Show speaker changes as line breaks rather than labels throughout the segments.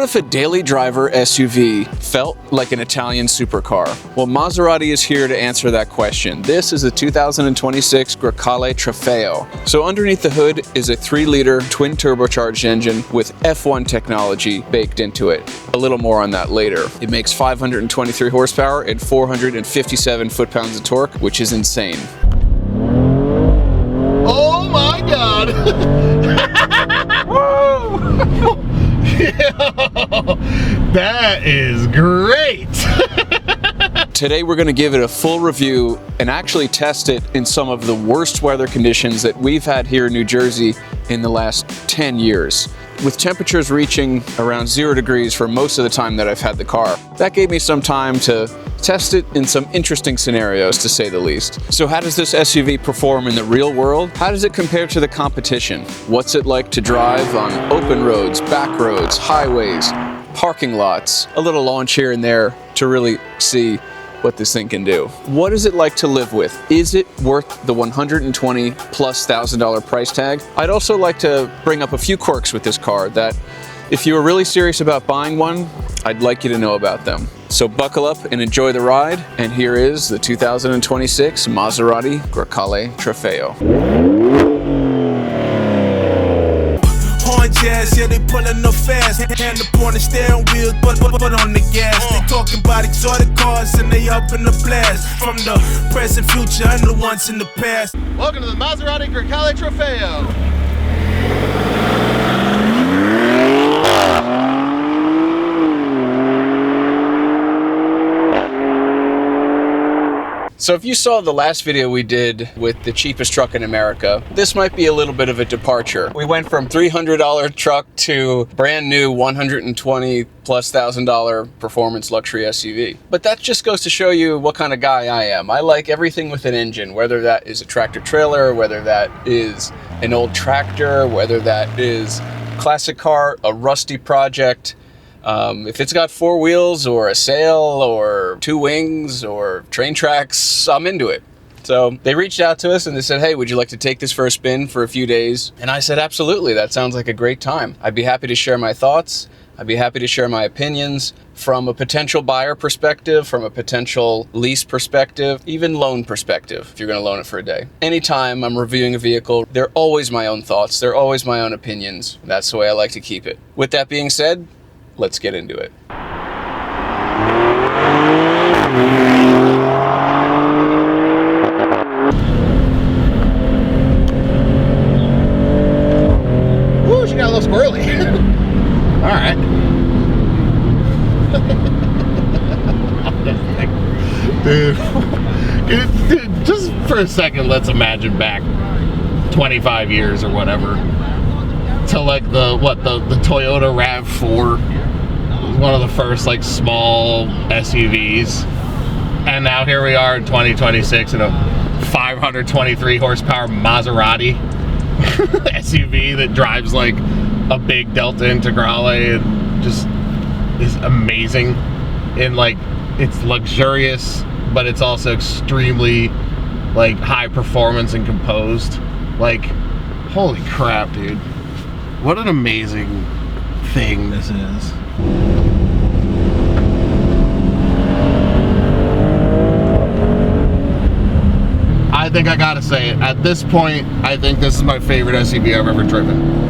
if a daily driver SUV felt like an Italian supercar? Well, Maserati is here to answer that question. This is the 2026 Grecale Trofeo. So underneath the hood is a 3-liter twin turbocharged engine with F1 technology baked into it. A little more on that later. It makes 523 horsepower and 457 foot-pounds of torque, which is insane.
Oh my God! Woo! That is great!
Today we're going to give it a full review and actually test it in some of the worst weather conditions that we've had here in New Jersey in the last 10 years. With temperatures reaching around 0 degrees for most of the time that I've had the car. That gave me some time to test it in some interesting scenarios, to say the least. So how does this SUV perform in the real world? How does it compare to the competition? What's it like to drive on open roads, back roads, highways, parking lots? A little launch here and there to really see what this thing can do. What is it like to live with? Is it worth the $120,000+ price tag? I'd also like to bring up a few quirks with this car that, if you are really serious about buying one, I'd like you to know about them. So buckle up and enjoy the ride. And here is the 2026 Maserati Grecale Trofeo.
HonJazzz, yeah, they pulling up fast. Hand up on the steering wheel, but on the gas. They talking about exotic cars and they up in the blast. From the present, future, and the ones in the past.
Welcome to the Maserati Grecale Trofeo.
So if you saw the last video we did with the cheapest truck in America, this might be a little bit of a departure. We went from $300 truck to brand new $120,000+ performance luxury SUV. But that just goes to show you what kind of guy I am. I like everything with an engine, whether that is a tractor trailer, whether that is an old tractor, whether that is a classic car, a rusty project. If it's got 4 wheels or a sail or 2 wings or train tracks, I'm into it. So they reached out to us and they said, hey, would you like to take this for a spin for a few days? And I said, absolutely, that sounds like a great time. I'd be happy to share my thoughts. I'd be happy to share my opinions from a potential buyer perspective, from a potential lease perspective, even loan perspective, if you're gonna loan it for a day. Anytime I'm reviewing a vehicle, they're always my own thoughts. They're always my own opinions. That's the way I like to keep it. With that being said, let's get into it.
Woo, she got a little squirrely. All right. Dude, just for a second, let's imagine back 25 years or whatever to like the Toyota RAV4, one of the first like small SUVs, and now here we are in 2026 in a 523 horsepower Maserati SUV that drives like a big Delta Integrale and just is amazing. And like, it's luxurious, but it's also extremely like high performance and composed. Like, holy crap, dude. What an amazing thing this is. I think I gotta say it. At this point, I think this is my favorite SUV I've ever driven.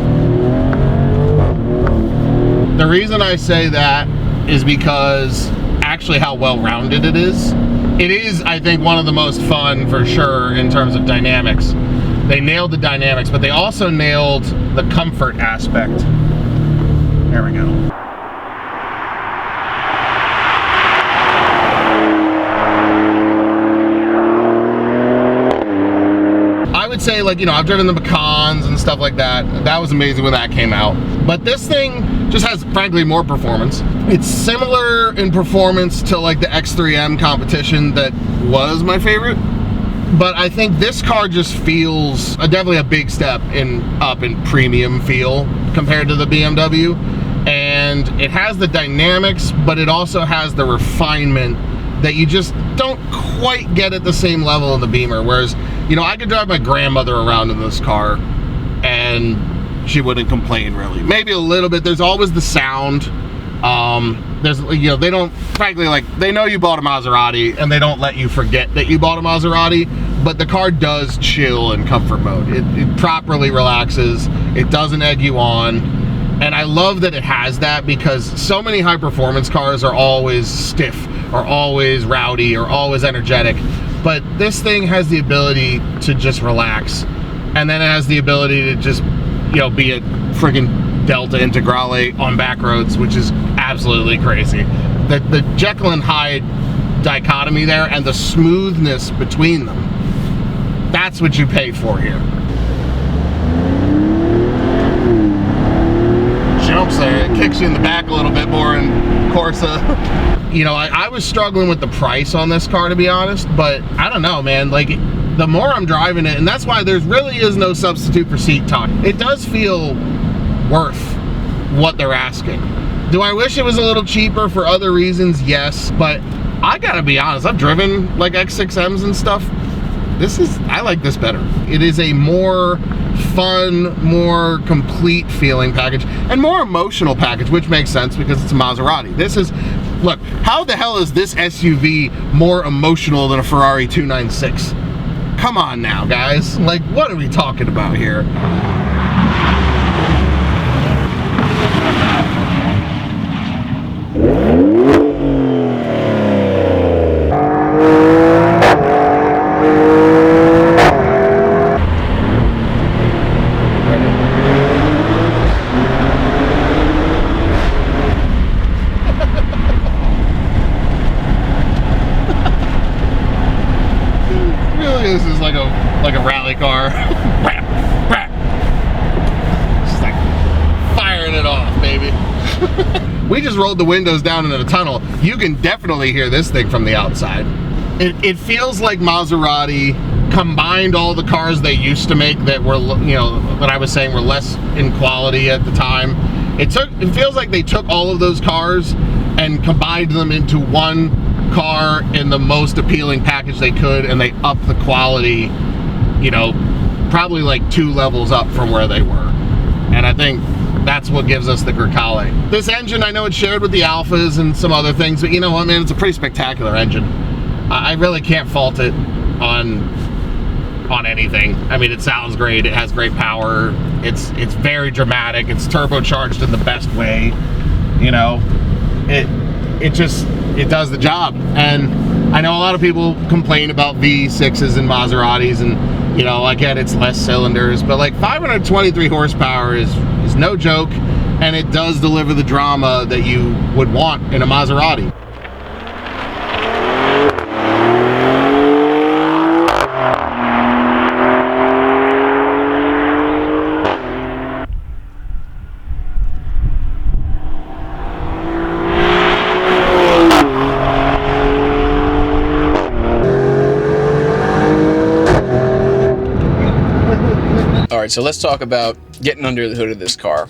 The reason I say that is because actually how well-rounded it is. It is, I think, one of the most fun for sure in terms of dynamics. They nailed the dynamics, but they also nailed the comfort aspect. There we go. I would say, like, you know, I've driven the Macans and stuff like that. That was amazing when that came out. But this thing just has, frankly, more performance. It's similar in performance to like the X6M Competition that was my favorite. But I think this car just feels definitely a big step up in premium feel compared to the BMW. And it has the dynamics, but it also has the refinement that you just don't quite get at the same level in the Beamer. Whereas, you know, I could drive my grandmother around in this car and she wouldn't complain really. Maybe a little bit. There's always the sound There's, you know, they don't, frankly, like, they know you bought a Maserati and they don't let you forget that you bought a Maserati, but the car does chill in comfort mode. It properly relaxes. It doesn't egg you on. And I love that it has that, because so many high performance cars are always stiff or always rowdy or always energetic. But this thing has the ability to just relax. And then it has the ability to just, you know, be a friggin' Delta Integrale on back roads, which is absolutely crazy. The Jekyll and Hyde dichotomy there and the smoothness between them, that's what you pay for here. Jumps there, it kicks you in the back a little bit more in Corsa. You know, I was struggling with the price on this car, to be honest, but I don't know, man, like, the more I'm driving it, and that's why there really is no substitute for seat talk, it does feel worth what they're asking. Do I wish it was a little cheaper for other reasons? Yes, but I gotta be honest, I've driven like X6Ms and stuff. I like this better. It is a more fun, more complete feeling package and more emotional package, which makes sense because it's a Maserati. This is, look, how the hell is this SUV more emotional than a Ferrari 296? Come on now, guys. Like, what are we talking about here? This is like a rally car. Just like firing it off, baby. We just rolled the windows down into the tunnel. You can definitely hear this thing from the outside. It feels like Maserati combined all the cars they used to make that were, you know, that I was saying were less in quality at the time. It feels like they took all of those cars and combined them into one car in the most appealing package they could, and they upped the quality, you know, probably like 2 levels up from where they were. And I think that's what gives us the Grecale. This engine, I know it's shared with the Alphas and some other things, but you know what, man, it's a pretty spectacular engine. I really can't fault it on anything. I mean, it sounds great, it has great power, it's very dramatic, it's turbocharged in the best way, you know. It does the job. And I know a lot of people complain about V6s and Maseratis, and, you know, I get it's less cylinders, but like 523 horsepower is no joke, and it does deliver the drama that you would want in a Maserati.
Alright, so let's talk about getting under the hood of this car.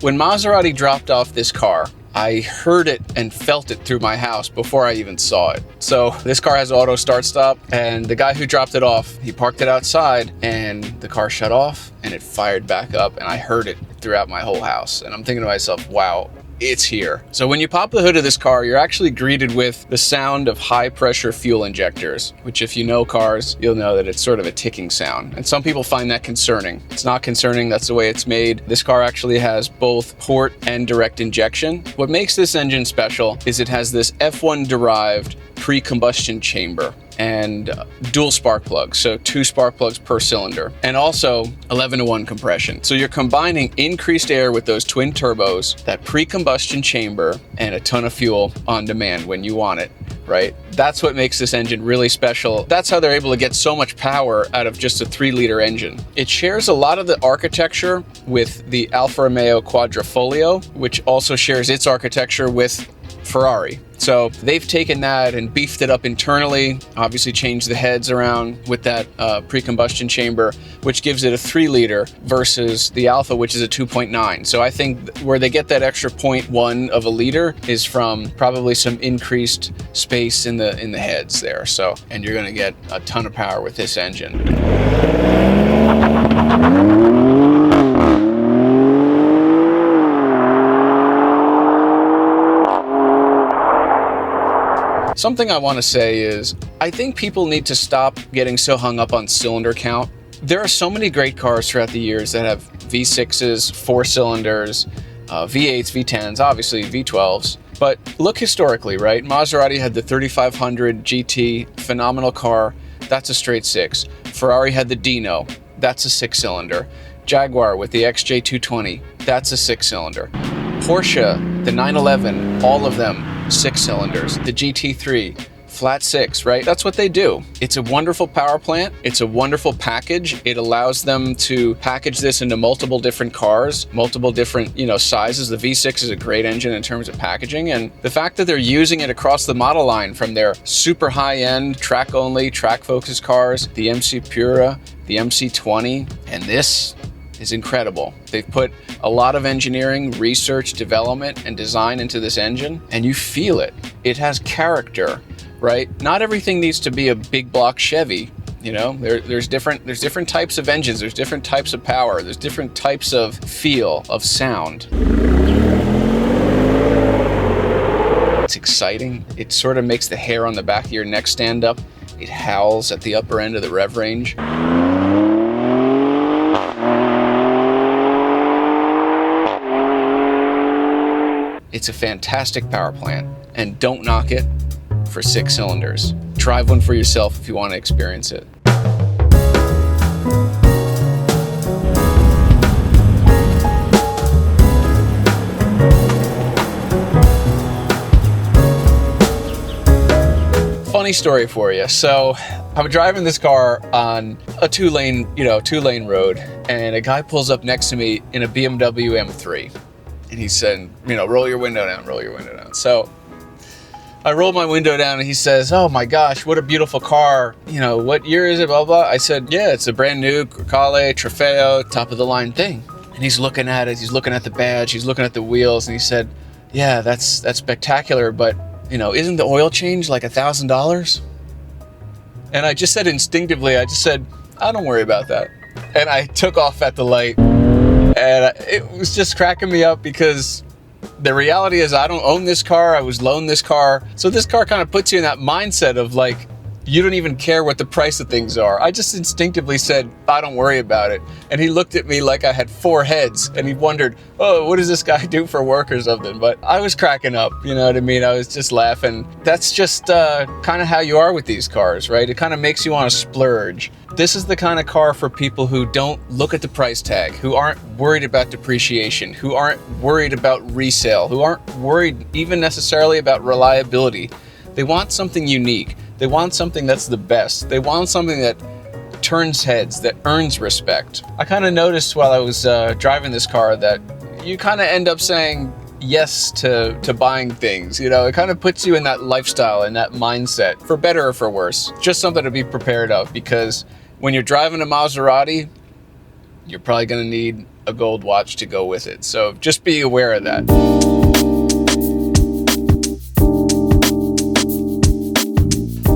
When Maserati dropped off this car, I heard it and felt it through my house before I even saw it. So this car has auto start stop, and the guy who dropped it off, he parked it outside and the car shut off and it fired back up, and I heard it throughout my whole house. And I'm thinking to myself, wow, it's here. So when you pop the hood of this car, you're actually greeted with the sound of high pressure fuel injectors, which if you know cars, you'll know that it's sort of a ticking sound. And some people find that concerning. It's not concerning, that's the way it's made. This car actually has both port and direct injection. What makes this engine special is it has this F1 derived pre-combustion chamber and dual spark plugs, so 2 spark plugs per cylinder, and also 11-to-1 compression. So you're combining increased air with those twin turbos, that pre-combustion chamber, and a ton of fuel on demand when you want it, right? That's what makes this engine really special. That's how they're able to get so much power out of just a 3-liter engine. It shares a lot of the architecture with the Alfa Romeo Quadrifoglio, which also shares its architecture with Ferrari. So they've taken that and beefed it up internally, obviously changed the heads around with that pre-combustion chamber, which gives it a 3-liter versus the Alfa, which is a 2.9. So I think where they get that extra 0.1 of a liter is from probably some increased space in the heads there. So, and you're gonna get a ton of power with this engine. Something I want to say is, I think people need to stop getting so hung up on cylinder count. There are so many great cars throughout the years that have V6s, 4 cylinders, V8s, V10s, obviously V12s. But look historically, right? Maserati had the 3500 GT, phenomenal car. That's a straight 6. Ferrari had the Dino. That's a 6-cylinder. Jaguar with the XJ220. That's a 6-cylinder. Porsche, the 911, all of them 6 cylinders. The GT3, flat 6, right? That's what they do. It's a wonderful power plant. It's a wonderful package. It allows them to package this into multiple different cars, multiple different, sizes. The V6 is a great engine in terms of packaging. And the fact that they're using it across the model line from their super high-end, track-only, track-focused cars, the MC Pura, the MC20, and this is incredible. They've put a lot of engineering, research, development, and design into this engine, and you feel it. It has character, right? Not everything needs to be a big block Chevy. There's different types of engines, there's different types of power, there's different types of feel, of sound. It's exciting. It sort of makes the hair on the back of your neck stand up. It howls at the upper end of the rev range. It's a fantastic power plant, and don't knock it for 6 cylinders. Drive one for yourself if you want to experience it. Funny story for you. So I'm driving this car on a two-lane road, and a guy pulls up next to me in a BMW M3. And he said, roll your window down, roll your window down. So I rolled my window down and he says, oh my gosh, what a beautiful car. What year is it, blah, blah. I said, yeah, it's a brand new Grecale Trofeo, top of the line thing. And he's looking at it, he's looking at the badge, he's looking at the wheels, and he said, yeah, that's spectacular, but isn't the oil change like $1,000? And I just said instinctively, I don't worry about that. And I took off at the light. And it was just cracking me up because the reality is I don't own this car. I was loaned this car. So this car kind of puts you in that mindset of like, you don't even care what the price of things are. I just instinctively said, I don't worry about it. And he looked at me like I had 4 heads and he wondered, oh, what does this guy do for work or something? But I was cracking up, you know what I mean? I was just laughing. That's just kind of how you are with these cars, right? It kind of makes you want to splurge. This is the kind of car for people who don't look at the price tag, who aren't worried about depreciation, who aren't worried about resale, who aren't worried even necessarily about reliability. They want something unique. They want something that's the best. They want something that turns heads, that earns respect. I kind of noticed while I was driving this car that you kind of end up saying yes to buying things. It kind of puts you in that lifestyle and that mindset, for better or for worse. Just something to be prepared of, because when you're driving a Maserati, you're probably going to need a gold watch to go with it. So just be aware of that.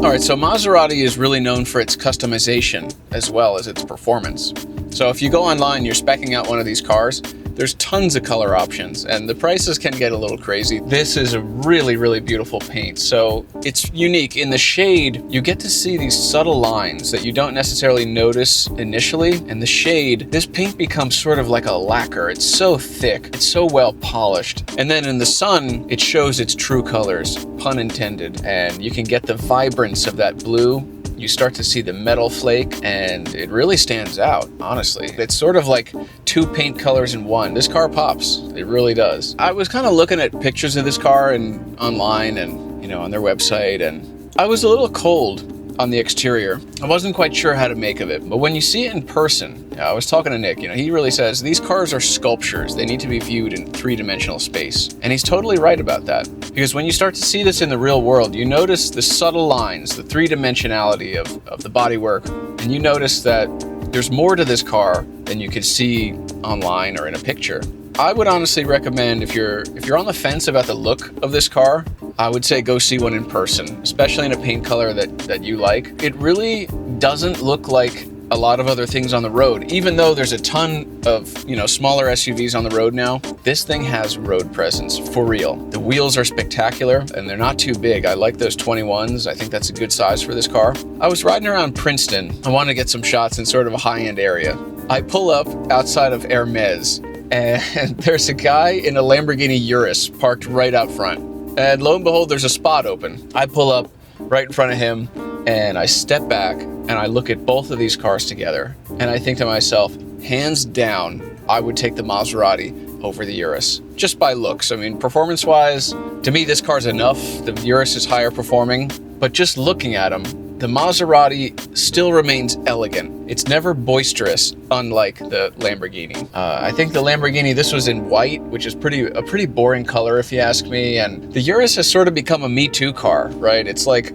All right, so Maserati is really known for its customization as well as its performance. So if you go online, you're speccing out one of these cars, there's tons of color options and the prices can get a little crazy. This is a really, really beautiful paint. So it's unique. In the shade, you get to see these subtle lines that you don't necessarily notice initially. In the shade, this paint becomes sort of like a lacquer. It's so thick, it's so well polished. And then in the sun, it shows its true colors, pun intended. And you can get the vibrance of that blue. You start to see the metal flake and it really stands out, honestly. It's sort of like 2 paint colors in one. This car pops, it really does. I was kind of looking at pictures of this car and online and, on their website, and I was a little cold on the exterior. I wasn't quite sure how to make of it, but when you see it in person, I was talking to Nick, he really says these cars are sculptures. They need to be viewed in 3-dimensional space. And he's totally right about that. Because when you start to see this in the real world, you notice the subtle lines, the three-dimensionality of the bodywork, and you notice that there's more to this car than you could see online or in a picture. I would honestly recommend, if you're on the fence about the look of this car, I would say go see one in person, especially in a paint color that you like. It really doesn't look like a lot of other things on the road. Even though there's a ton of, smaller SUVs on the road now, this thing has road presence, for real. The wheels are spectacular, and they're not too big. I like those 21s. I think that's a good size for this car. I was riding around Princeton. I wanted to get some shots in sort of a high-end area. I pull up outside of Hermes, and there's a guy in a Lamborghini Urus parked right out front. And lo and behold, there's a spot open. I pull up right in front of him, and I step back, and I look at both of these cars together, and I think to myself, hands down, I would take the Maserati over the Urus, just by looks. I mean, performance-wise, to me, this car's enough. The Urus is higher performing, but just looking at them, the Maserati still remains elegant. It's never boisterous, unlike the Lamborghini. I think the Lamborghini, this was in white, which is a pretty boring color if you ask me, and the Urus has sort of become a Me Too car, right? It's like,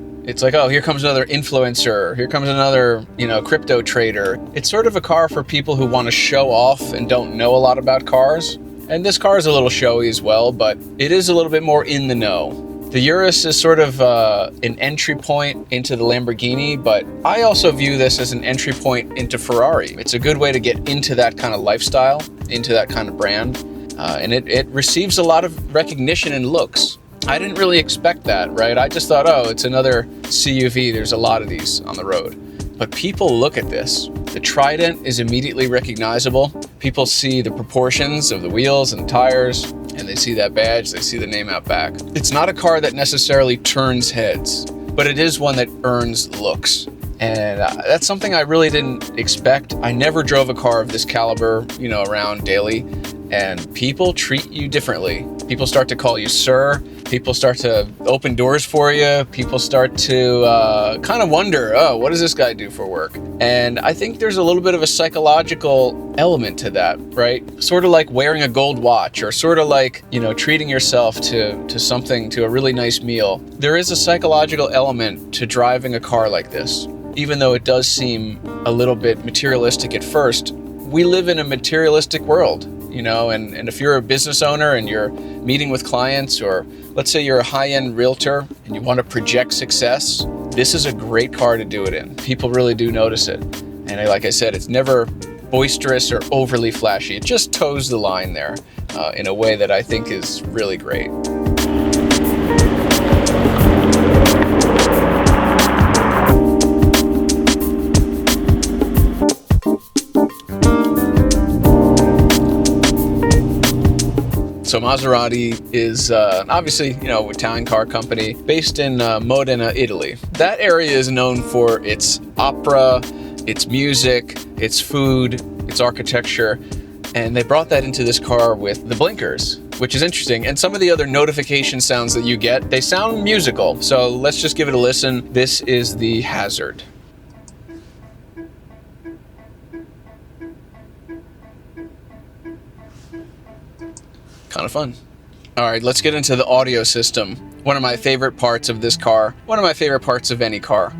oh, here comes another influencer, here comes another, crypto trader. It's sort of a car for people who want to show off and don't know a lot about cars. And this car is a little showy as well, but it is a little bit more in the know. The Urus is sort of an entry point into the Lamborghini, but I also view this as an entry point into Ferrari. It's a good way to get into that kind of lifestyle, into that kind of brand, and it receives a lot of recognition and looks. I didn't really expect that, right? I just thought, oh, it's another CUV. There's a lot of these on the road. But people look at this. The Trident is immediately recognizable. People see the proportions of the wheels and the tires, and they see that badge, they see the name out back. It's not a car that necessarily turns heads, but it is one that earns looks. And that's something I really didn't expect. I never drove a car of this caliber, around daily, and people treat you differently. People start to call you sir. People start to open doors for you. People start to kind of wonder, oh, what does this guy do for work? And I think there's a little bit of a psychological element to that, right? Sort of like wearing a gold watch, or sort of like, treating yourself to something, to a really nice meal. There is a psychological element to driving a car like this. Even though it does seem a little bit materialistic at first, we live in a materialistic world, and if you're a business owner and you're meeting with clients, or let's say you're a high-end realtor and you want to project success, this is a great car to do it in. People really do notice it. And like I said, it's never boisterous or overly flashy. It just toes the line there in a way that I think is really great. So Maserati is obviously, Italian car company based in Modena, Italy. That area is known for its opera, its music, its food, its architecture, and they brought that into this car with the blinkers, which is interesting. And some of the other notification sounds that you get, they sound musical. So let's just give it a listen. This is the Hazard. Kind of fun. All right, let's get into the audio system. One of my favorite parts of this car, one of my favorite parts of any car.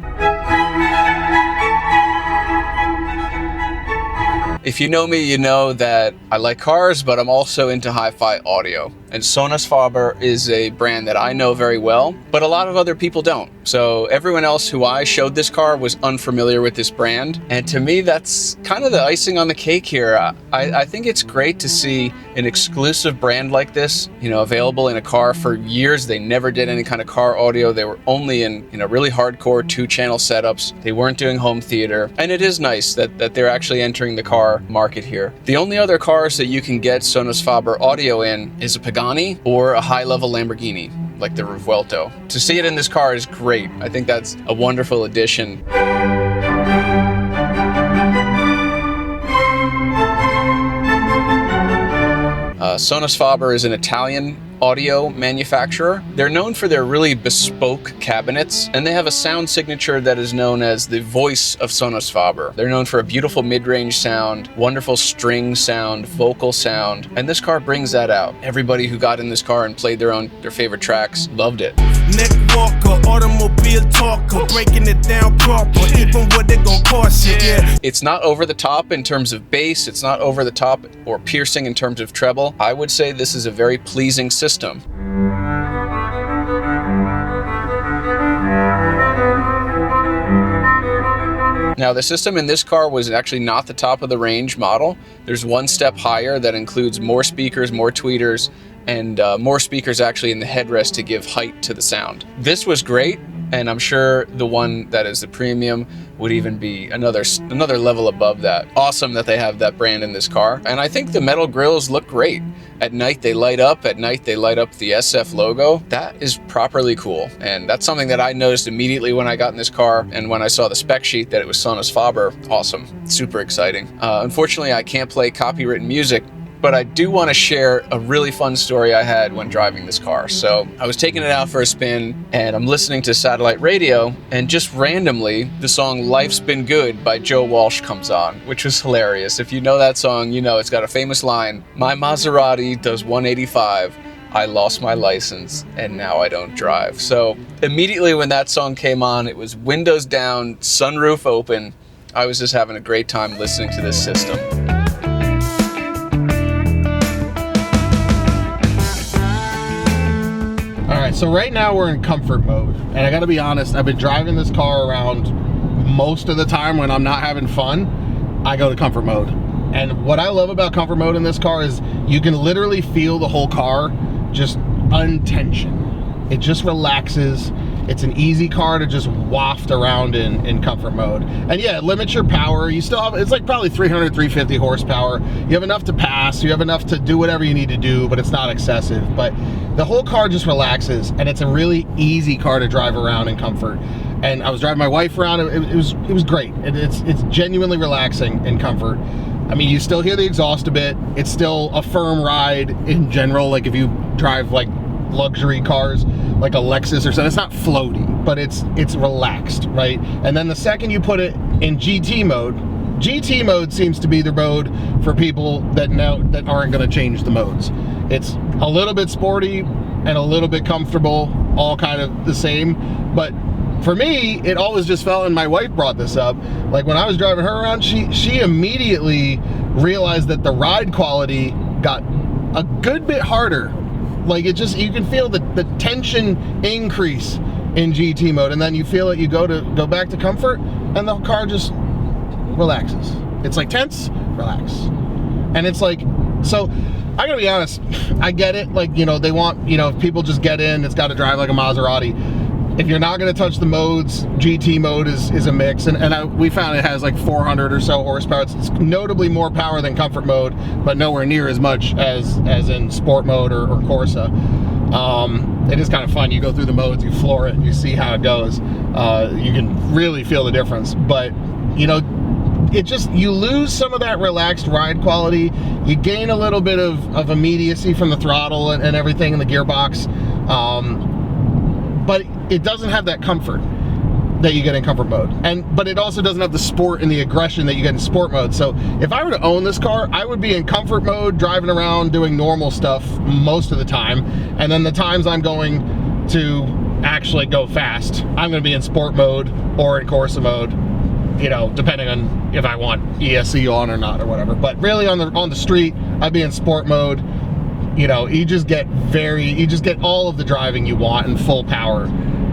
If you know me, you know that I like cars, but I'm also into hi-fi audio. And Sonus Faber is a brand that I know very well, but a lot of other people don't. So everyone else who I showed this car was unfamiliar with this brand. And to me, that's kind of the icing on the cake here. I think it's great to see an exclusive brand like this, available in a car. For years, they never did any kind of car audio. They were only in, really hardcore 2-channel setups. They weren't doing home theater. And it is nice that they're actually entering the car market here. The only other cars that you can get Sonus Faber audio in is a Pagani or a high-level Lamborghini, like the Revuelto. To see it in this car is great. I think that's a wonderful addition. Sonus Faber is an Italian audio manufacturer. They're known for their really bespoke cabinets, and they have a sound signature that is known as the voice of Sonus Faber. They're known for a beautiful mid-range sound, wonderful string sound, vocal sound, and this car brings that out. Everybody who got in this car and played their favorite tracks loved it.
Neck walker, automobile talker, breaking it down proper, even what they gon' cost you, yeah.
It's not over the top in terms of bass, it's not over the top or piercing in terms of treble. I would say this is a very pleasing system. Now, the system in this car was actually not the top of the range model. There's one step higher that includes more speakers, more tweeters, and more speakers actually in the headrest to give height to the sound. This was great, and I'm sure the one that is the premium would even be another level above that. Awesome that they have that brand in this car. And I think the metal grills look great. At night they light up, at night they light up the SF logo. That is properly cool. And that's something that I noticed immediately when I got in this car, and when I saw the spec sheet that it was Sonus Faber. Awesome, super exciting. Unfortunately, I can't play copywritten music, but I do want to share a really fun story I had when driving this car. So I was taking it out for a spin, and I'm listening to satellite radio, and just randomly the song Life's Been Good by Joe Walsh comes on, which was hilarious. If you know that song, you know it's got a famous line, "My Maserati does 185, I lost my license and now I don't drive." So immediately when that song came on, it was windows down, sunroof open. I was just having a great time listening to this system.
Alright, so right now we're in comfort mode, and I gotta be honest, I've been driving this car around most of the time when I'm not having fun. I go to comfort mode. And what I love about comfort mode in this car is you can literally feel the whole car just untension. It just relaxes. It's an easy car to just waft around in comfort mode. And yeah, it limits your power. You still have, it's like probably 300, 350 horsepower. You have enough to pass, you have enough to do whatever you need to do, but it's not excessive. But the whole car just relaxes, and it's a really easy car to drive around in comfort. And I was driving my wife around, it was great. It's genuinely relaxing in comfort. I mean, you still hear the exhaust a bit. It's still a firm ride in general. Like if you drive like luxury cars like a Lexus or something, it's not floaty, but it's relaxed, right? And then the second you put it in GT mode seems to be the mode for people that aren't going to change the modes. It's a little bit sporty and a little bit comfortable, all kind of the same. But for me, it always just felt, and my wife brought this up, like when I was driving her around, she immediately realized that the ride quality got a good bit harder. Like it just, you can feel the tension increase in GT mode, and then you feel it, you go back to comfort, and the car just relaxes. It's like tense, relax. And it's like, so I gotta be honest, I get it, like, you know, they want, you know, if people just get in, it's gotta drive like a Maserati. If you're not gonna touch the modes, GT mode is a mix, and we found it has like 400 or so horsepower. It's notably more power than comfort mode, but nowhere near as much as in sport mode or Corsa. It is kind of fun. You go through the modes, you floor it, and you see how it goes. You can really feel the difference, but you know, it just, you lose some of that relaxed ride quality. You gain a little bit of immediacy from the throttle and everything in the gearbox. But it doesn't have that comfort that you get in comfort mode. But it also doesn't have the sport and the aggression that you get in sport mode. So if I were to own this car, I would be in comfort mode, driving around, doing normal stuff most of the time. And then the times I'm going to actually go fast, I'm gonna be in sport mode or in Corsa mode, you know, depending on if I want ESC on or not or whatever. But really on the street, I'd be in sport mode. You know, you just get all of the driving you want in full power,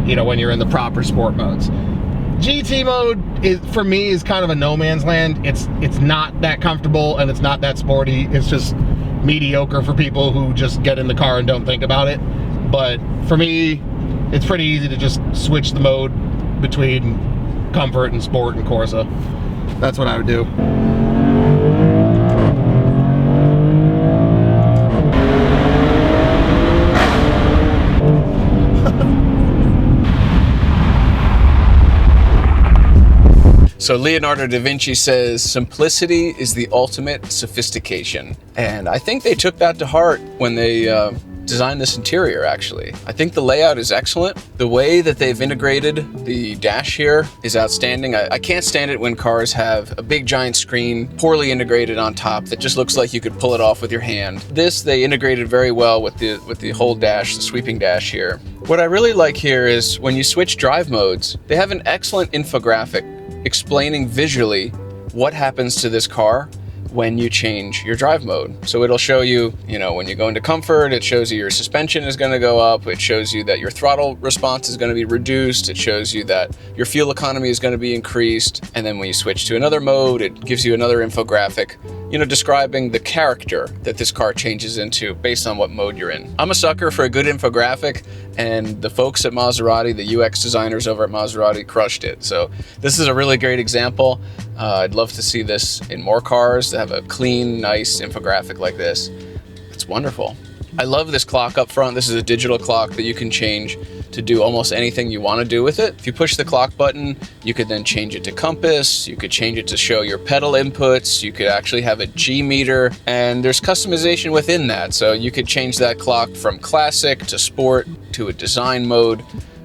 you know, when you're in the proper sport modes. GT mode for me is kind of a no man's land. It's not that comfortable and it's not that sporty. It's just mediocre for people who just get in the car and don't think about it. But for me, it's pretty easy to just switch the mode between comfort and sport and Corsa. That's what I would do.
So Leonardo da Vinci says, simplicity is the ultimate sophistication. And I think they took that to heart when they designed this interior, actually. I think the layout is excellent. The way that they've integrated the dash here is outstanding. I can't stand it when cars have a big giant screen poorly integrated on top that just looks like you could pull it off with your hand. This, they integrated very well with the whole dash, the sweeping dash here. What I really like here is when you switch drive modes, they have an excellent infographic explaining visually what happens to this car when you change your drive mode. So it'll show you, when you go into comfort, it shows you your suspension is going to go up, it shows you that your throttle response is going to be reduced, it shows you that your fuel economy is going to be increased, and then when you switch to another mode, it gives you another infographic, describing the character that this car changes into based on what mode you're in. I'm a sucker for a good infographic, and the folks at Maserati, the UX designers over at Maserati, crushed it. So this is a really great example. I'd love to see this in more cars, to have a clean, nice infographic like this. It's wonderful. I love this clock up front. This is a digital clock that you can change to do almost anything you want to do with it. If you push the clock button, you could then change it to compass, you could change it to show your pedal inputs, you could actually have a G meter, and there's customization within that. So you could change that clock from classic to sport to a design mode.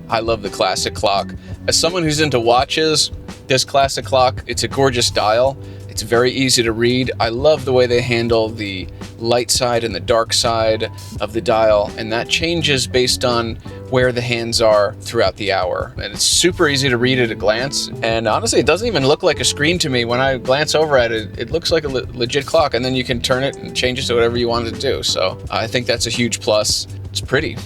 I love the classic clock. As someone who's into watches, this classic clock, it's a gorgeous dial. It's very easy to read. I love the way they handle the light side and the dark side of the dial, and that changes based on where the hands are throughout the hour. And it's super easy to read at a glance, and honestly, it doesn't even look like a screen to me. When I glance over at it, it looks like a legit clock, and then you can turn it and change it to whatever you want it to do. So I think that's a huge plus. It's pretty.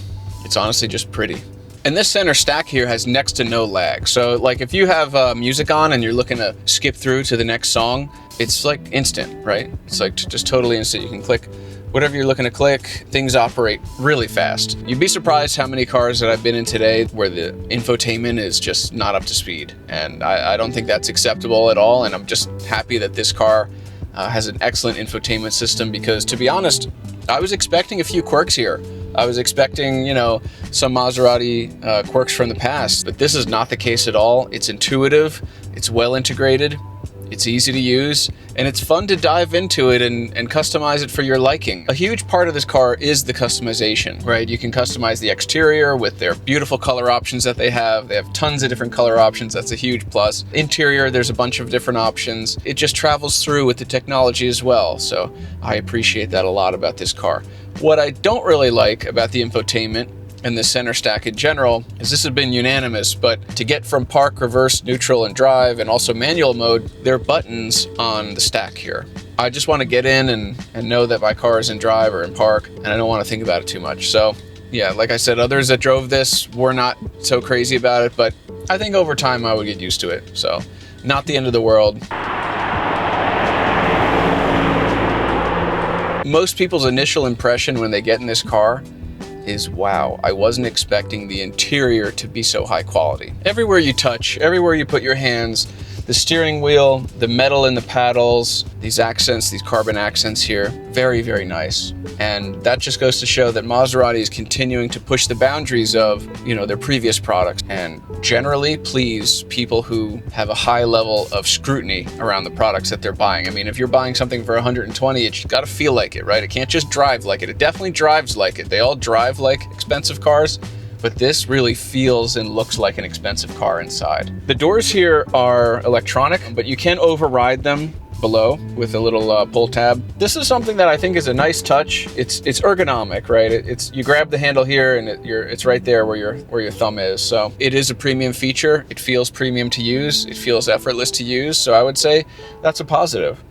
It's honestly just pretty. And this center stack here has next to no lag. So like if you have music on and you're looking to skip through to the next song, it's like instant, right? It's like just totally instant. You can click whatever you're looking to click. Things operate really fast. You'd be surprised how many cars that I've been in today where the infotainment is just not up to speed. And I don't think that's acceptable at all. And I'm just happy that this car has an excellent infotainment system, because to be honest, I was expecting a few quirks here. I was expecting, some Maserati quirks from the past, but this is not the case at all. It's intuitive, it's well integrated, it's easy to use, and it's fun to dive into it and customize it for your liking. A huge part of this car is the customization, right? You can customize the exterior with their beautiful color options that they have. They have tons of different color options. That's a huge plus. Interior, there's a bunch of different options. It just travels through with the technology as well. So I appreciate that a lot about this car. What I don't really like about the infotainment and the center stack in general is this has been unanimous, but to get from park, reverse, neutral, and drive, and also manual mode, there are buttons on the stack here. I just want to get in and know that my car is in drive or in park, and I don't want to think about it too much. So yeah, like I said, others that drove this were not so crazy about it, but I think over time I would get used to it. So not the end of the world. Most people's initial impression when they get in this car is, wow, I wasn't expecting the interior to be so high quality. Everywhere you touch, everywhere you put your hands, the steering wheel, the metal in the paddles, these accents, these carbon accents here, very, very nice. And that just goes to show that Maserati is continuing to push the boundaries of, their previous products, and generally please people who have a high level of scrutiny around the products that they're buying. I mean, if you're buying something for 120, it's got to feel like it, right? It can't just drive like it. It definitely drives like it. They all drive like expensive cars, but this really feels and looks like an expensive car inside. The doors here are electronic, but you can override them below with a little pull tab. This is something that I think is a nice touch. It's ergonomic, right? It's you grab the handle here and it's right there where your thumb is. So it is a premium feature. It feels premium to use. It feels effortless to use. So I would say that's a positive.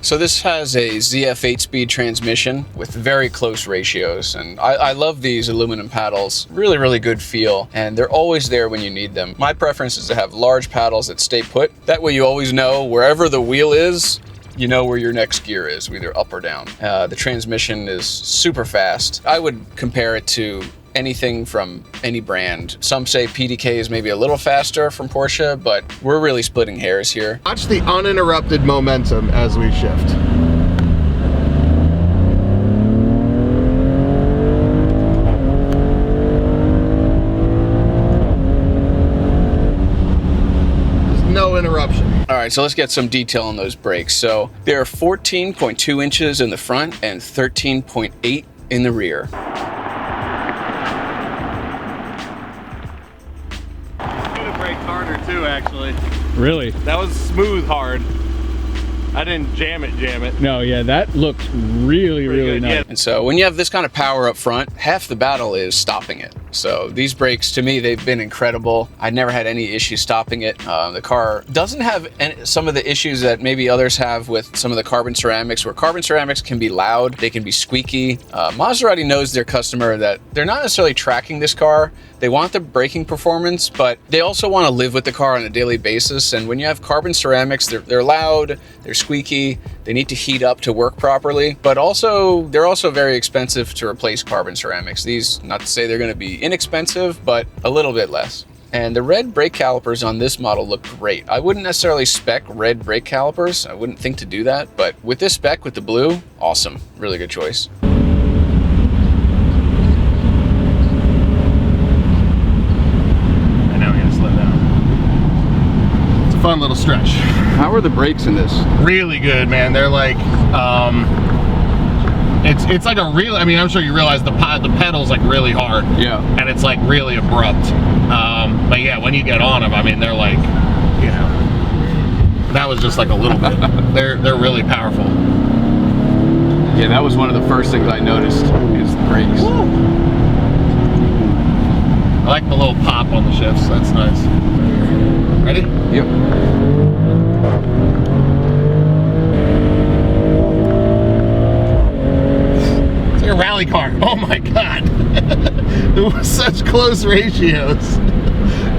So this has a ZF 8-speed transmission with very close ratios, and I love these aluminum paddles. Really, really good feel, and they're always there when you need them. My preference is to have large paddles that stay put. That way you always know wherever the wheel is, you know where your next gear is, either up or down. The transmission is super fast. I would compare it to anything from any brand. Some say PDK is maybe a little faster from Porsche, but we're really splitting hairs here.
Watch the uninterrupted momentum as we shift.
All right, so let's get some detail on those brakes. So they're 14.2 inches in the front and 13.8 in the rear.
Could have braked harder too, actually.
Really?
That was smooth hard. I didn't jam it.
No, yeah, that looked really, really nice.
Yeah.
And so when you have this kind of power up front, half the battle is stopping it. So these brakes, to me, they've been incredible. I never had any issue stopping it. The car doesn't have some of the issues that maybe others have with some of the carbon ceramics, where carbon ceramics can be loud, they can be squeaky. Maserati knows their customer that they're not necessarily tracking this car. They want the braking performance, but they also want to live with the car on a daily basis. And when you have carbon ceramics, they're loud, they're squeaky, they need to heat up to work properly, but also they're also very expensive to replace carbon ceramics. These, not to say they're going to be inexpensive, but a little bit less. And the red brake calipers on this model look great. I wouldn't necessarily spec red brake calipers. I wouldn't think to do that, but with this spec, with the blue, awesome. Really good choice.
Fun little stretch.
How are the brakes in this?
Really good, man. They're like, it's like a real. I mean, I'm sure you realize the pedal's like really hard.
Yeah.
And it's like really abrupt. But yeah, when you get on them, I mean, they're like, you know, that was just like a little bit. They're really powerful.
Yeah, that was one of the first things I noticed is the brakes.
Woo. I like the little pop on the shifts. That's nice. Ready?
Yep.
It's like a rally car. Oh my god. It was such close ratios.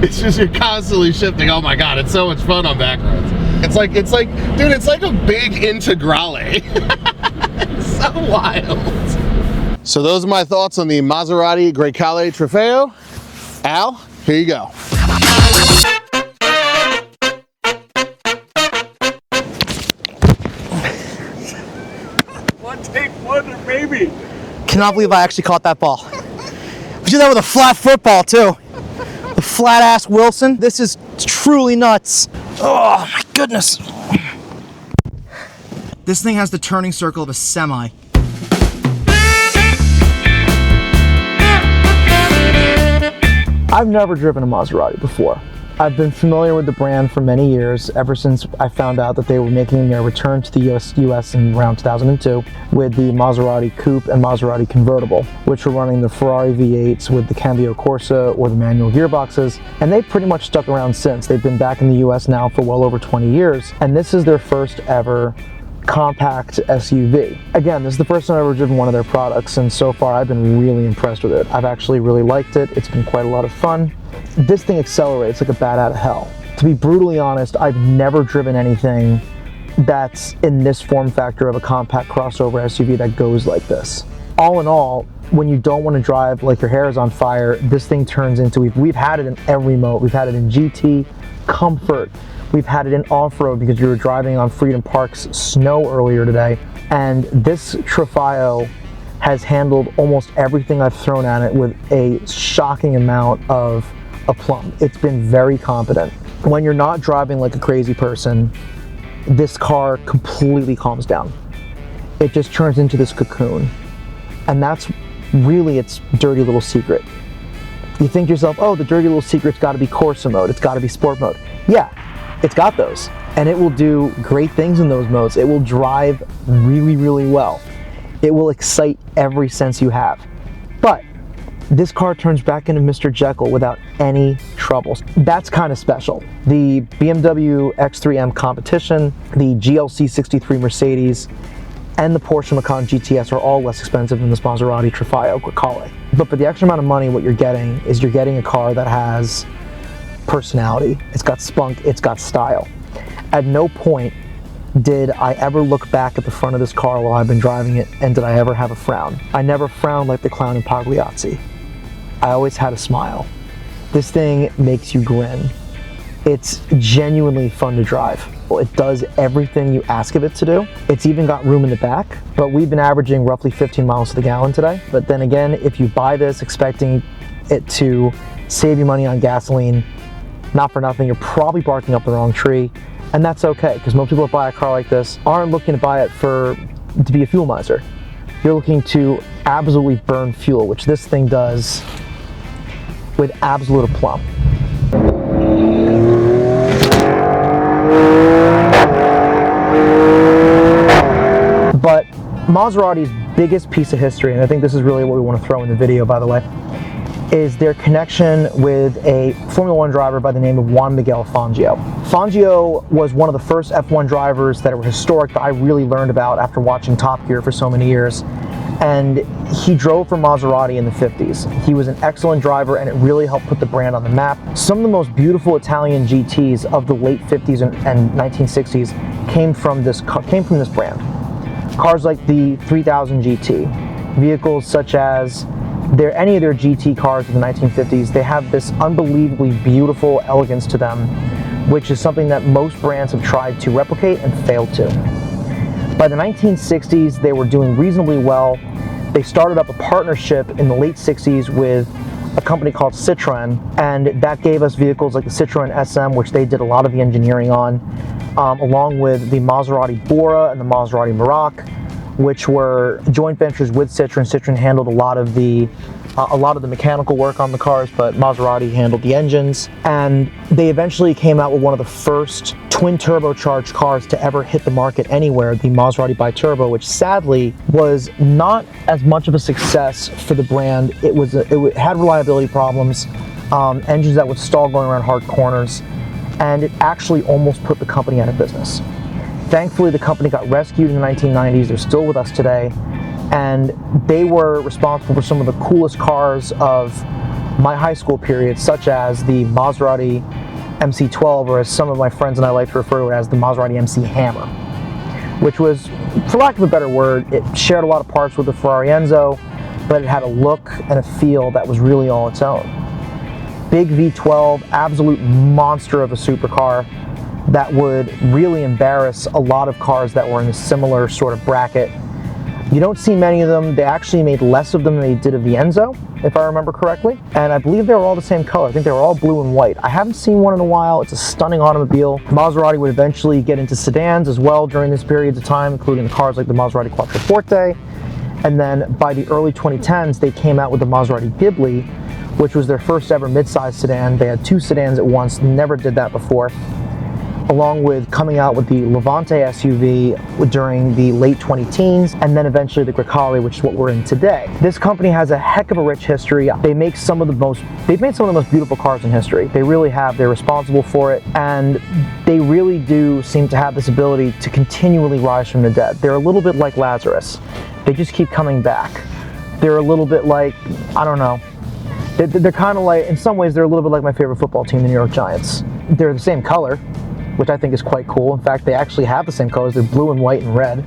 It's just you're constantly shifting. Oh my god, it's so much fun on back roads. It's like, dude, it's like a big Integrale. It's so wild. So those are my thoughts on the Maserati Grecale Trofeo. Al, here you go.
Take one, baby.
Cannot believe I actually caught that ball. We did that with a flat football too. The flat ass Wilson. This is truly nuts. Oh my goodness. This thing has the turning circle of a semi. I've never driven a Maserati before. I've been familiar with the brand for many years, ever since I found out that they were making their return to the US in around 2002 with the Maserati Coupe and Maserati Convertible, which were running the Ferrari V8s with the Cambio Corsa or the manual gearboxes, and they've pretty much stuck around since. They've been back in the US now for well over 20 years, and this is their first ever compact SUV. Again, this is the first time I've ever driven one of their products, and so far I've been really impressed with it. I've actually really liked it. It's been quite a lot of fun. This thing accelerates like a bat out of hell. To be brutally honest, I've never driven anything that's in this form factor of a compact crossover SUV that goes like this. All in all, when you don't want to drive like your hair is on fire, this thing turns into, we've had it in every mode. We've had it in GT, comfort. We've had it in off-road because we were driving on Freedom Park's snow earlier today. And this Trofeo has handled almost everything I've thrown at it with a shocking amount of aplomb. It's been very competent. When you're not driving like a crazy person, this car completely calms down. It just turns into this cocoon. And that's really its dirty little secret. You think to yourself, oh, the dirty little secret's gotta be Corsa mode, it's gotta be sport mode. Yeah, it's got those. And it will do great things in those modes. It will drive really, really well. It will excite every sense you have. But this car turns back into Mr. Jekyll without any troubles. That's kind of special. The BMW X6M Competition, the GLC 63 Mercedes, and the Porsche Macan GTS are all less expensive than this Maserati Trofeo Grecale. But for the extra amount of money, what you're getting is you're getting a car that has personality. It's got spunk, it's got style. At no point did I ever look back at the front of this car while I've been driving it, and did I ever have a frown. I never frowned like the clown in Pagliacci. I always had a smile. This thing makes you grin. It's genuinely fun to drive. It does everything you ask of it to do. It's even got room in the back, but we've been averaging roughly 15 miles to the gallon today. But then again, if you buy this expecting it to save you money on gasoline, not for nothing, you're probably barking up the wrong tree. And that's okay, because most people that buy a car like this aren't looking to buy it to be a fuel miser. You're looking to absolutely burn fuel, which this thing does with absolute aplomb. But Maserati's biggest piece of history, and I think this is really what we want to throw in the video, by the way, is their connection with a Formula One driver by the name of Juan Miguel Fangio. Fangio was one of the first F1 drivers that were historic that I really learned about after watching Top Gear for so many years. And he drove for Maserati in the 50s. He was an excellent driver, and it really helped put the brand on the map. Some of the most beautiful Italian GTs of the late 50s and 1960s came from this brand. Cars like the 3000 GT, vehicles such as any of their GT cars of the 1950s, they have this unbelievably beautiful elegance to them, which is something that most brands have tried to replicate and failed to. By the 1960s, they were doing reasonably well. They started up a partnership in the late 60s with a company called Citroën, and that gave us vehicles like the Citroën SM, which they did a lot of the engineering on, along with the Maserati Bora and the Maserati Merak, which were joint ventures with Citroën. Citroën handled a lot of the mechanical work on the cars, but Maserati handled the engines. And they eventually came out with one of the first twin turbocharged cars to ever hit the market anywhere, the Maserati Biturbo, which sadly was not as much of a success for the brand. It had reliability problems, engines that would stall going around hard corners, and it actually almost put the company out of business. Thankfully, the company got rescued in the 1990s. They're still with us today, and they were responsible for some of the coolest cars of my high school period, such as the Maserati MC12, or as some of my friends and I like to refer to it as the Maserati MC Hammer, which was, for lack of a better word, it shared a lot of parts with the Ferrari Enzo, but it had a look and a feel that was really all its own. Big V12, absolute monster of a supercar that would really embarrass a lot of cars that were in a similar sort of bracket. You don't see many of them. They actually made less of them than they did of the Enzo, if I remember correctly. And I believe they were all the same color. I think they were all blue and white. I haven't seen one in a while. It's a stunning automobile. Maserati would eventually get into sedans as well during this period of time, including cars like the Maserati Quattroporte. And then by the early 2010s, they came out with the Maserati Ghibli, which was their first ever mid-size sedan. They had two sedans at once, never did that before, along with coming out with the Levante SUV during the late 2010s, and then eventually the Grecale, which is what we're in today. This company has a heck of a rich history. They've made some of the most beautiful cars in history. They really have. They're responsible for it, and they really do seem to have this ability to continually rise from the dead. They're a little bit like Lazarus. They just keep coming back. They're a little bit like, I don't know, they're kind of like, in some ways, they're a little bit like my favorite football team, the New York Giants. They're the same color, which I think is quite cool. In fact, they actually have the same colors. They're blue and white and red.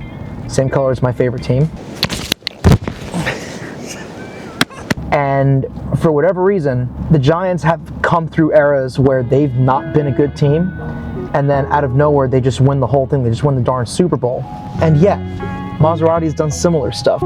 Same color as my favorite team. And for whatever reason, the Giants have come through eras where they've not been a good team, and then out of nowhere, they just win the whole thing. They just win the darn Super Bowl. And yet, Maserati's done similar stuff.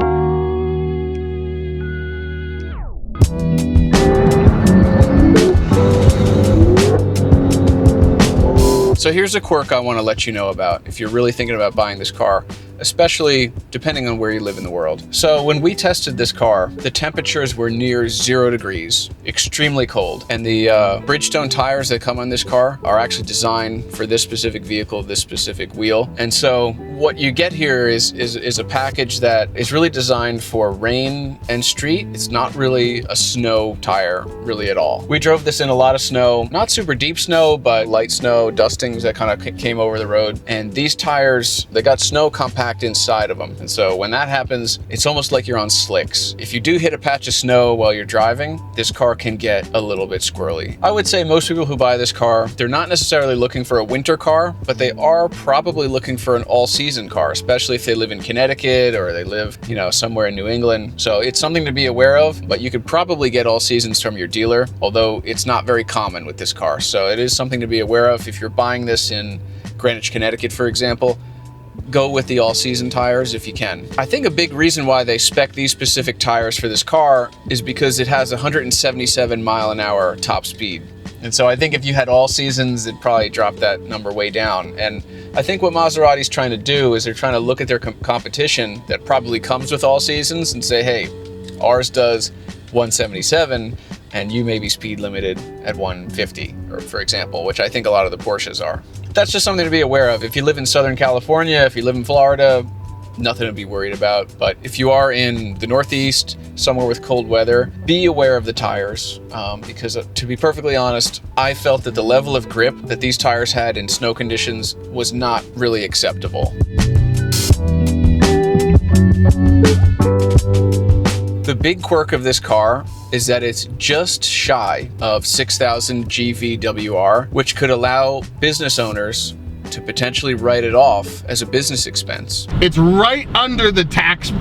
So here's a quirk I want to let you know about if you're really thinking about buying this car, especially depending on where you live in the world. So when we tested this car, the temperatures were near 0 degrees, extremely cold. And the Bridgestone tires that come on this car are actually designed for this specific vehicle, this specific wheel. And so what you get here is a package that is really designed for rain and street. It's not really a snow tire really at all. We drove this in a lot of snow, not super deep snow, but light snow, dustings that kind of came over the road. And these tires, they got snow compact inside of them. And so when that happens, it's almost like you're on slicks. If you do hit a patch of snow while you're driving, this car can get a little bit squirrely. I would say most people who buy this car, they're not necessarily looking for a winter car, but they are probably looking for an all-season car, especially if they live in Connecticut or they live, you know, somewhere in New England. So it's something to be aware of, but you could probably get all seasons from your dealer, although it's not very common with this car. So it is something to be aware of. If you're buying this in Greenwich, Connecticut, for example, go with the all-season tires if you can. I think a big reason why they spec these specific tires for this car is because it has 177 mile-an-hour top speed. And so I think if you had all seasons, it'd probably drop that number way down. And I think what Maserati's trying to do is they're trying to look at their competition that probably comes with all seasons and say, hey, ours does 177 and you may be speed limited at 150, or for example, which I think a lot of the Porsches are. That's just something to be aware of. If you live in Southern California, if you live in Florida, nothing to be worried about. But if you are in the Northeast, somewhere with cold weather, be aware of the tires, because to be perfectly honest, I felt that the level of grip that these tires had in snow conditions was not really acceptable. The big quirk of this car is that it's just shy of 6,000 GVWR, which could allow business owners to potentially write it off as a business expense.
It's right under the tax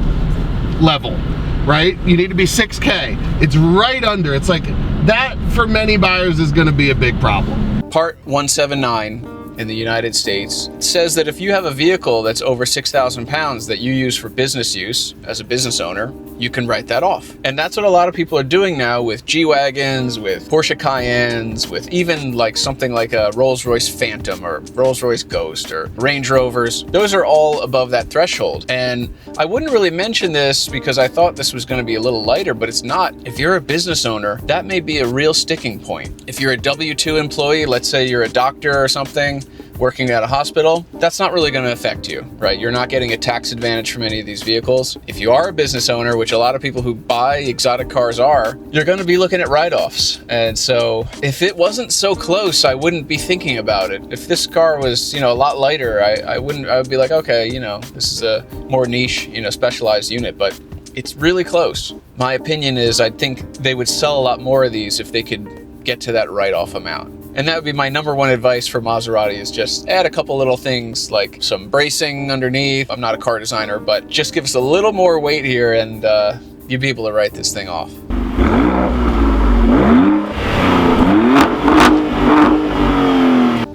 level, right? You need to be 6K. It's right under. It's like that for many buyers is going to be a big problem.
Part 179 in the United States says that if you have a vehicle that's over 6,000 pounds that you use for business use as a business owner, you can write that off. And that's what a lot of people are doing now with G-Wagons, with Porsche Cayennes, with even like something like a Rolls-Royce Phantom or Rolls-Royce Ghost or Range Rovers. Those are all above that threshold. And I wouldn't really mention this because I thought this was going to be a little lighter, but it's not. If you're a business owner, that may be a real sticking point. If you're a W-2 employee, let's say you're a doctor or something, working at a hospital, that's not really going to affect you, right? You're not getting a tax advantage from any of these vehicles. If you are a business owner, which a lot of people who buy exotic cars are, you're going to be looking at write-offs. And so if it wasn't so close, I wouldn't be thinking about it. If this car was, a lot lighter, I would be like, okay, this is a more niche, specialized unit, but it's really close. My opinion is I think they would sell a lot more of these if they could get to that write-off amount. And that would be my number one advice for Maserati, is just add a couple little things like some bracing underneath. I'm not a car designer, but just give us a little more weight here and you'd be able to write this thing off.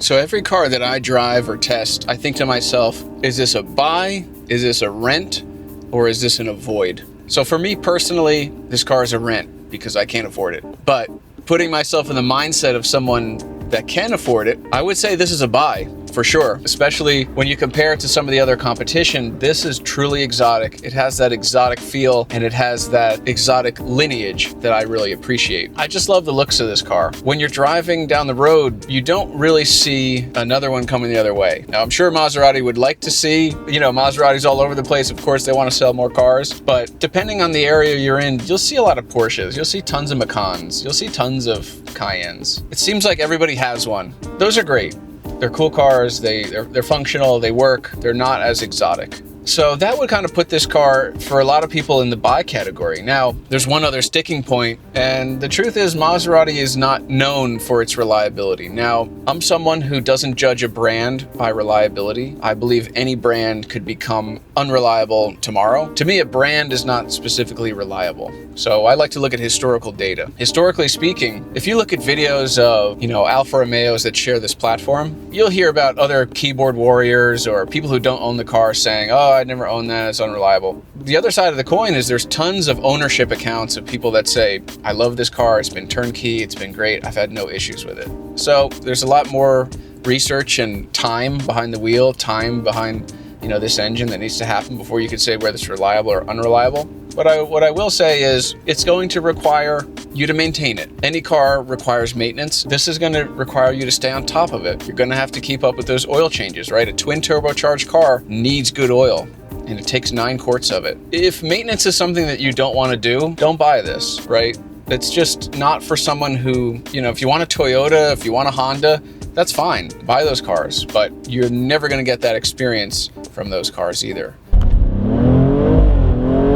So every car that I drive or test, I think to myself, is this a buy, is this a rent, or is this an avoid? So for me personally, this car is a rent because I can't afford it. But putting myself in the mindset of someone that can afford it, I would say this is a buy for sure, especially when you compare it to some of the other competition. This is truly exotic. It has that exotic feel and it has that exotic lineage that I really appreciate. I just love the looks of this car. When you're driving down the road, you don't really see another one coming the other way. Now, I'm sure Maserati would like to see, Maseratis all over the place. Of course, they want to sell more cars, but depending on the area you're in, you'll see a lot of Porsches. You'll see tons of Macans. You'll see tons of Cayennes. It seems like everybody has one. Those are great. They're cool cars, they're functional, they work, they're not as exotic. So that would kind of put this car for a lot of people in the buy category. Now, there's one other sticking point, and the truth is Maserati is not known for its reliability. Now, I'm someone who doesn't judge a brand by reliability. I believe any brand could become unreliable tomorrow. To me, a brand is not specifically reliable. So I like to look at historical data. Historically speaking, if you look at videos of, Alfa Romeos that share this platform, you'll hear about other keyboard warriors or people who don't own the car saying, oh, I never owned that, it's unreliable. The other side of the coin is there's tons of ownership accounts of people that say, I love this car, it's been turnkey, it's been great, I've had no issues with it. So there's a lot more research and time behind the wheel, time behind this engine that needs to happen before you could say whether it's reliable or unreliable. But what I will say is it's going to require you to maintain it. Any car requires maintenance. This is going to require you to stay on top of it. You're going to have to keep up with those oil changes, right? A twin turbocharged car needs good oil, and it takes 9 quarts of it. If maintenance is something that you don't want to do, don't buy this, right? It's just not for someone who, if you want a Toyota, if you want a Honda, that's fine. Buy those cars, but you're never going to get that experience from those cars either.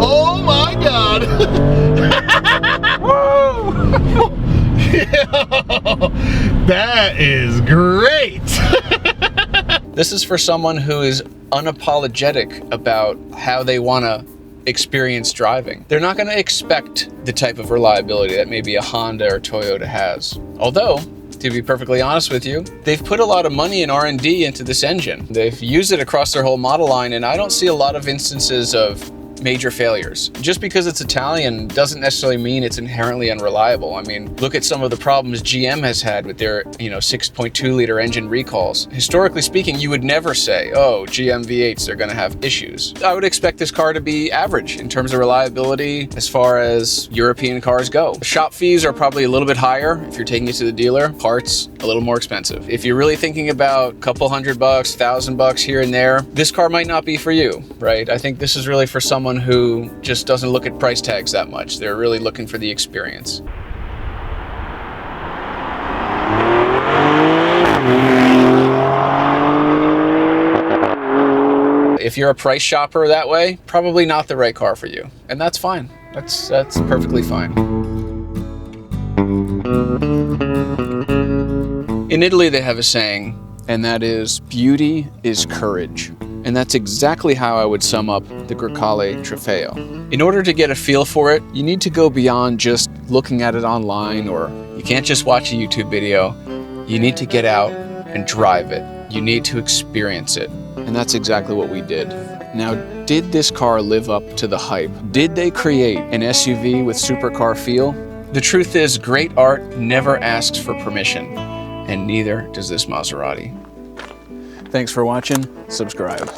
Oh my God! That is great!
This is for someone who is unapologetic about how they want to experience driving. They're not going to expect the type of reliability that maybe a Honda or Toyota has. Although, to be perfectly honest with you, they've put a lot of money in R&D into this engine. They've used it across their whole model line, and I don't see a lot of instances of major failures. Just because it's Italian doesn't necessarily mean it's inherently unreliable. I mean, look at some of the problems GM has had with their, 6.2 liter engine recalls. Historically speaking, you would never say, oh, GM V8s, they're gonna have issues. I would expect this car to be average in terms of reliability as far as European cars go. Shop fees are probably a little bit higher if you're taking it to the dealer. Parts, a little more expensive. If you're really thinking about a couple $100, $1,000 here and there, this car might not be for you, right? I think this is really for someone who just doesn't look at price tags that much. They're really looking for the experience. If you're a price shopper that way, probably not the right car for you. And that's fine. That's perfectly fine. In Italy, they have a saying, and that is, beauty is courage. And that's exactly how I would sum up the Grecale Trofeo. In order to get a feel for it, you need to go beyond just looking at it online, or you can't just watch a YouTube video. You need to get out and drive it. You need to experience it. And that's exactly what we did. Now, did this car live up to the hype? Did they create an SUV with supercar feel? The truth is, great art never asks for permission, and neither does this Maserati. Thanks for watching. Subscribe.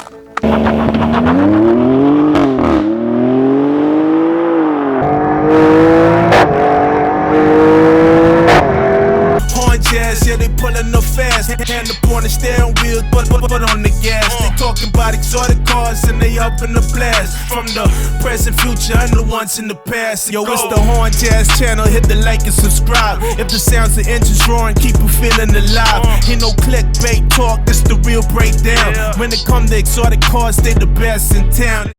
HonJazzz, yeah, they pulling up fast. Hand up on the steering wheel, but on the gas. They talking about exotic cars and they up in the blast. From the present, future, and the ones in the past. Yo, it's the HonJazzz channel. Hit the like and subscribe. If the sounds of engines roaring, keep you feeling alive. Ain't no clickbait talk, this the real breakdown. When it come to exotic cars, they the best in town.